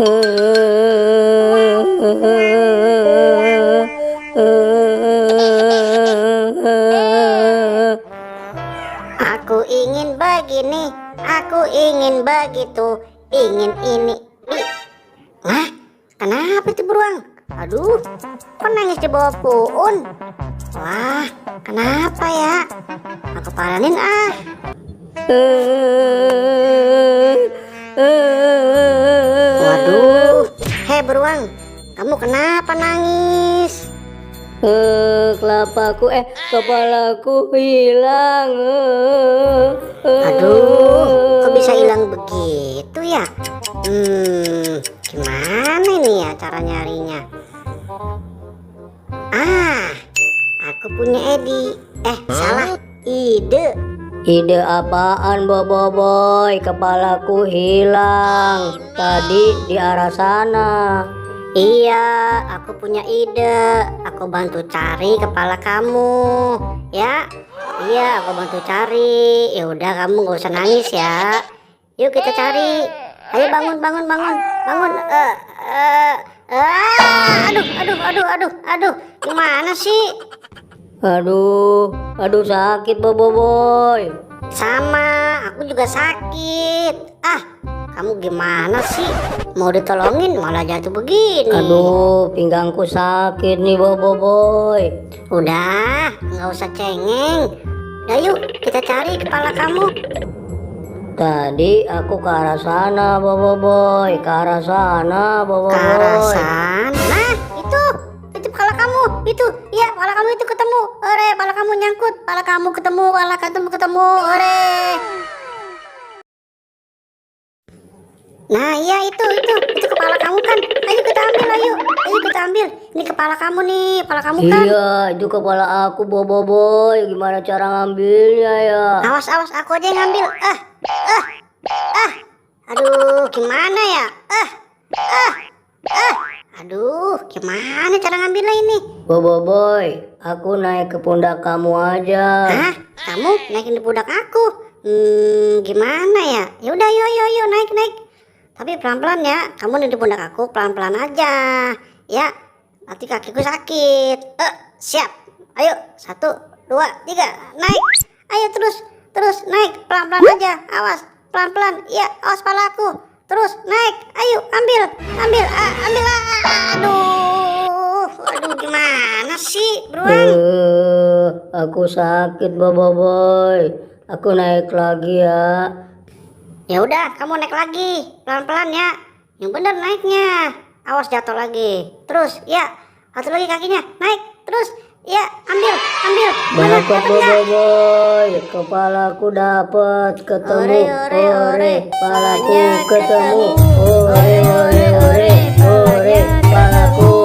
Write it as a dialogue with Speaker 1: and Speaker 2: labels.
Speaker 1: Aku ingin begini, aku ingin begitu, ingin ini. Nah, kenapa itu beruang? Aduh, kok nangis di bawah pohon? Wah, kenapa ya? Aku paranin ah. Waduh, hei beruang, kamu kenapa nangis?
Speaker 2: Kepalaku hilang.
Speaker 1: Aduh, kok bisa hilang begitu ya? Gimana ini ya cara nyarinya? Aku punya salah ide.
Speaker 2: Ide apaan, Boboiboy? Kepalaku hilang. Tadi di arah sana.
Speaker 1: Iya, aku punya ide. Aku bantu cari kepala kamu, ya. Iya, aku bantu cari. Ya udah, kamu gak usah nangis ya. Yuk kita cari. Ayo bangun. Aduh. Gimana sih?
Speaker 2: Aduh, sakit, Boboiboy.
Speaker 1: Sama, aku juga sakit. Kamu gimana sih? Mau ditolongin malah jatuh begini.
Speaker 2: Aduh, pinggangku sakit nih, Boboiboy.
Speaker 1: Udah, nggak usah cengeng. Udah yuk, kita cari kepala kamu.
Speaker 2: Tadi aku ke arah sana, Boboiboy. Ke arah sana, Boboiboy.
Speaker 1: Ke arah sana. Nah, itu kepala kamu. Itu, ya, kepala kamu itu ketemu. Ore, kepala kamu nyangkut. Kepala kamu ketemu. Ore. Nah, iya itu kepala kamu kan. Ayo kita ambil. Ini kepala kamu nih, kepala kamu kan.
Speaker 2: Iya, itu kepala aku, Boboiboy. Gimana cara ngambilnya ya?
Speaker 1: Awas, aku aja yang ngambil. Aduh, gimana ya? Aduh, gimana cara ngambilnya ini?
Speaker 2: Boboiboy, aku naik ke pundak kamu aja.
Speaker 1: Hah? Kamu naikin di pundak aku? Gimana ya? Ya udah, yuk, naik. Tapi pelan-pelan ya. Kamu di pundak aku pelan-pelan aja. Ya, nanti kakiku sakit. Siap. Ayo, 1, 2, 3, naik. Ayo terus naik pelan-pelan aja. Awas, pelan-pelan. Ya, awas palaku. Terus naik. Ayo, ambil. Aduh, gimana sih, beruang?
Speaker 2: Aku sakit, Boboiboy. Aku naik lagi ya.
Speaker 1: Ya udah, kamu naik lagi, pelan-pelan ya. Yang benar naiknya. Awas jatuh lagi. Terus, ya, satu lagi kakinya, naik. Terus, ya, ambil.
Speaker 2: Dapat, Boboiboy. Kepalaku dapat ketemu. Ore, kepalaku ketemu. Ore, kepalaku